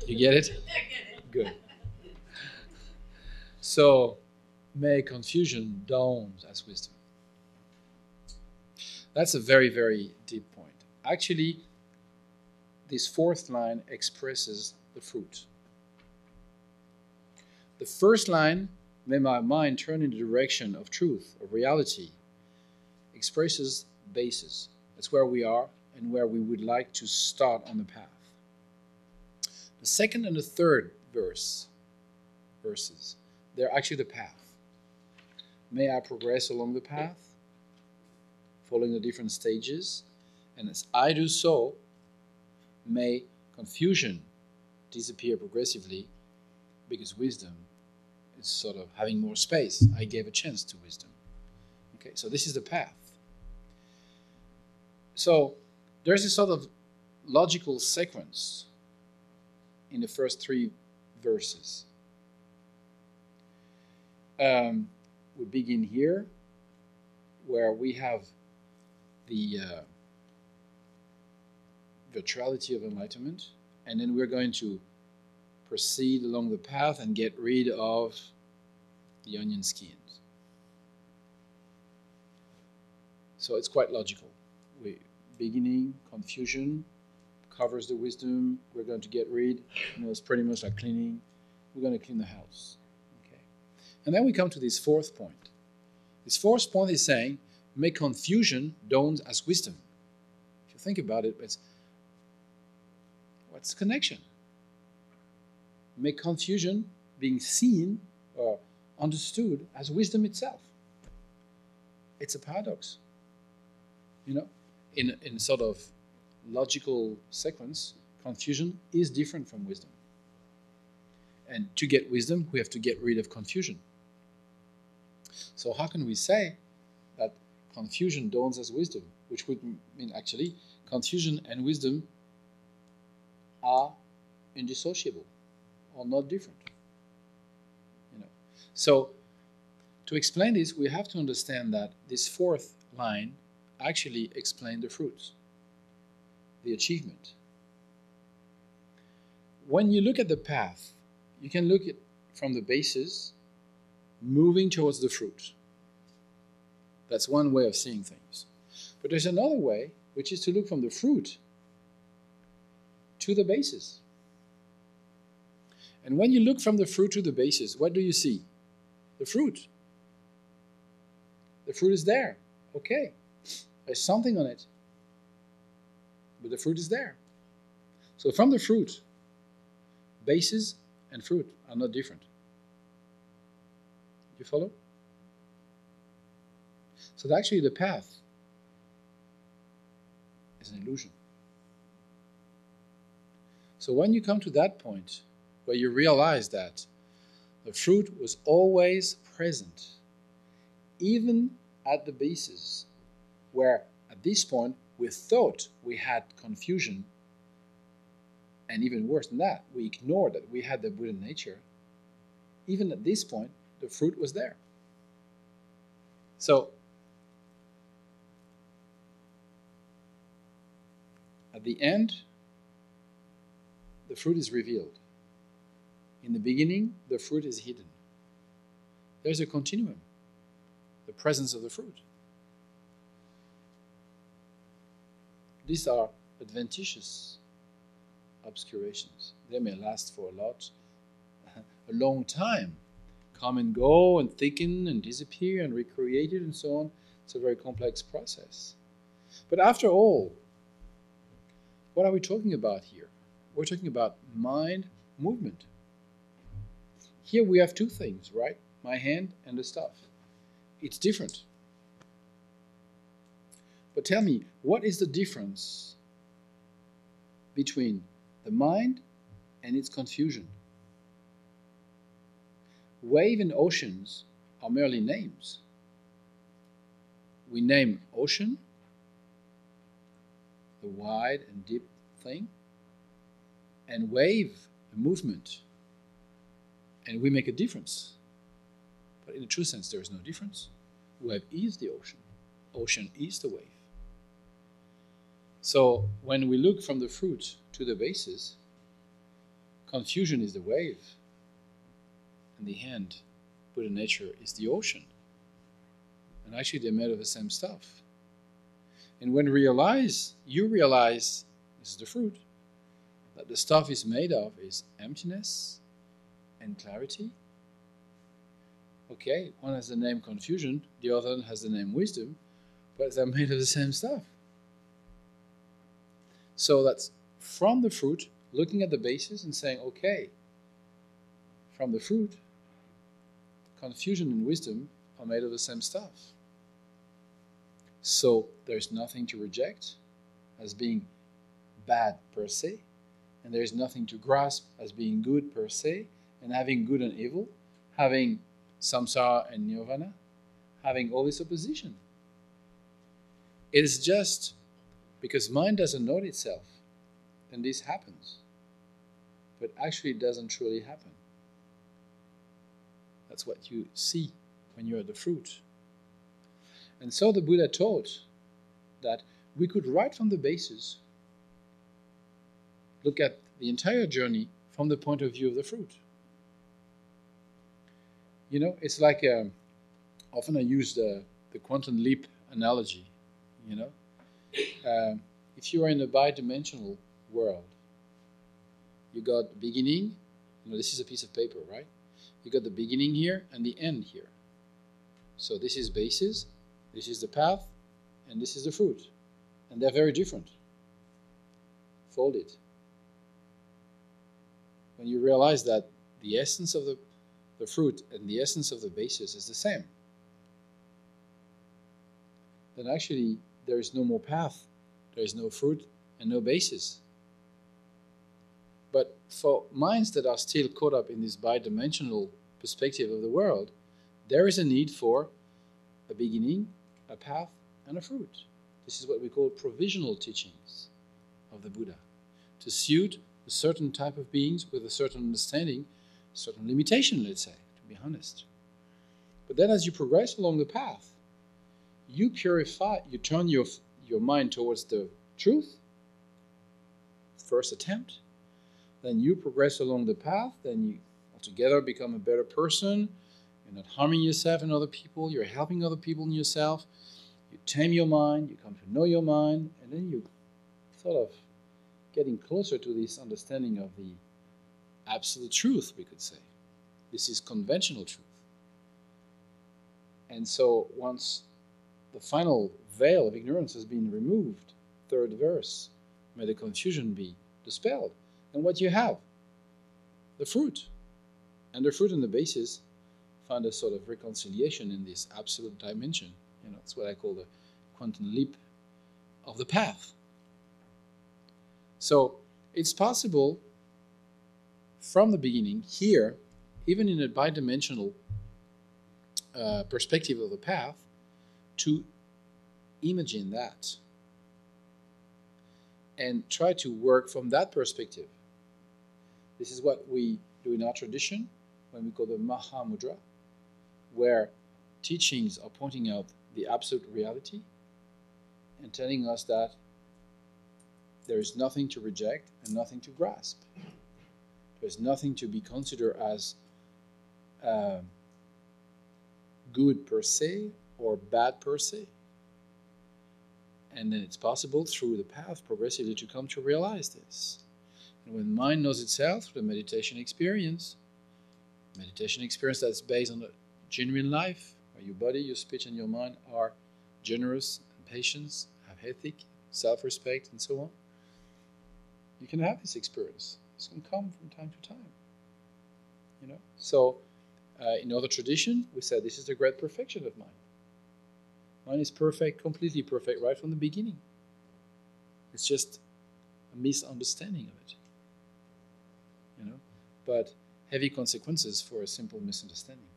You get it? Good. So, may confusion dawns as wisdom. That's a very, very deep point. Actually, this fourth line expresses the fruit. The first line, may my mind turn in the direction of truth, of reality, expresses basis. That's where we are and where we would like to start on the path. The second and the third verses, they're actually the path. May I progress along the path, following the different stages, and as I do so, may confusion disappear progressively, because wisdom is sort of having more space. I gave a chance to wisdom. Okay, so this is the path. So there's a sort of logical sequence in the first three verses. We begin here, where we have the virtuality of enlightenment, and then we're going to proceed along the path and get rid of the onion skins. So it's quite logical. Beginning, confusion, covers the wisdom, we're going to get rid, it's pretty much like cleaning, we're going to clean the house. Okay. And then we come to this fourth point. This fourth point is saying, may confusion dawn as wisdom. If you think about it, what's the connection? Make confusion being seen or understood as wisdom itself. It's a paradox. In sort of logical sequence, confusion is different from wisdom. And to get wisdom, we have to get rid of confusion. So how can we say that confusion dawns as wisdom? Which would mean actually confusion and wisdom are indissociable, or not different. So to explain this, we have to understand that this fourth line actually explains the fruits, the achievement. When you look at the path, you can look at from the basis, moving towards the fruit. That's one way of seeing things. But there's another way, which is to look from the fruit to the basis. And when you look from the fruit to the basis, what do you see? The fruit. The fruit is there. Okay. There's something on it. But the fruit is there. So from the fruit, basis and fruit are not different. You follow? So actually the path is an illusion. So when you come to that point where you realize that the fruit was always present, even at the basis, where at this point we thought we had confusion, and even worse than that, we ignored that we had the Buddha nature, even at this point, the fruit was there. So, at the end, the fruit is revealed. In the beginning, the fruit is hidden. There's a continuum, the presence of the fruit. These are adventitious obscurations. They may last for a long time, come and go and thicken and disappear and recreated and so on. It's a very complex process. But after all, what are we talking about here? We're talking about mind movement. Here we have two things, right? My hand and the stuff. It's different. But tell me, what is the difference between the mind and its confusion? Wave and oceans are merely names. We name ocean, the wide and deep thing, and wave, the movement, and we make a difference. But in the true sense, there is no difference. Wave is the ocean. Ocean is the wave. So when we look from the fruit to the basis, Confusion is the wave. In the end, Buddha nature is the ocean. And actually they're made of the same stuff. And when you realize, this is the fruit, that the stuff is made of is emptiness and clarity. Okay, one has the name confusion, the other has the name wisdom, but they're made of the same stuff. So that's from the fruit, looking at the basis and saying, okay, from the fruit, confusion and wisdom are made of the same stuff. So there's nothing to reject as being bad per se, and there's nothing to grasp as being good per se, and having good and evil, having samsara and nirvana, having all this opposition. It is just because mind doesn't know itself, then this happens. But actually it doesn't truly happen. That's what you see when you're at the fruit. And so the Buddha taught that we could, right from the basis, look at the entire journey from the point of view of the fruit. You know, it's like, often I use the quantum leap analogy, you know. If you are in a bi-dimensional world, you got the beginning, you know, this is a piece of paper, right? You got the beginning here and the end here. So this is basis, this is the path, and this is the fruit. And they're very different. Folded. When you realize that the essence of the fruit and the essence of the basis is the same, then actually there is no more path, there is no fruit and no basis. But for minds that are still caught up in this bi-dimensional perspective of the world, there is a need for a beginning, a path, and a fruit. This is what we call provisional teachings of the Buddha, to suit a certain type of beings with a certain understanding, certain limitation, let's say, to be honest. But then as you progress along the path, you purify, you turn your mind towards the truth, first attempt, then you progress along the path, then you altogether become a better person, you're not harming yourself and other people, you're helping other people and yourself, you tame your mind, you come to know your mind, and then you sort of getting closer to this understanding of the absolute truth, we could say. This is conventional truth. And so once the final veil of ignorance has been removed, third verse, may the confusion be dispelled. And what you have? The fruit. And the fruit and the basis find a sort of reconciliation in this absolute dimension. You know, it's what I call the quantum leap of the path. So it's possible from the beginning here, even in a bi-dimensional perspective of the path, to imagine that and try to work from that perspective. This is what we do in our tradition when we call the Maha Mudra, where teachings are pointing out the absolute reality and telling us that there is nothing to reject and nothing to grasp. There's nothing to be considered as good per se or bad per se. And then it's possible through the path progressively to come to realize this. And when mind knows itself through the meditation experience that's based on a genuine life, where your body, your speech, and your mind are generous and patient, have ethic, self-respect, and so on, you can have this experience. This can come from time to time. You know? So, in other tradition, we said this is the great perfection of mind. Mind is perfect, completely perfect, right from the beginning. It's just a misunderstanding of it. You know? But heavy consequences for a simple misunderstanding.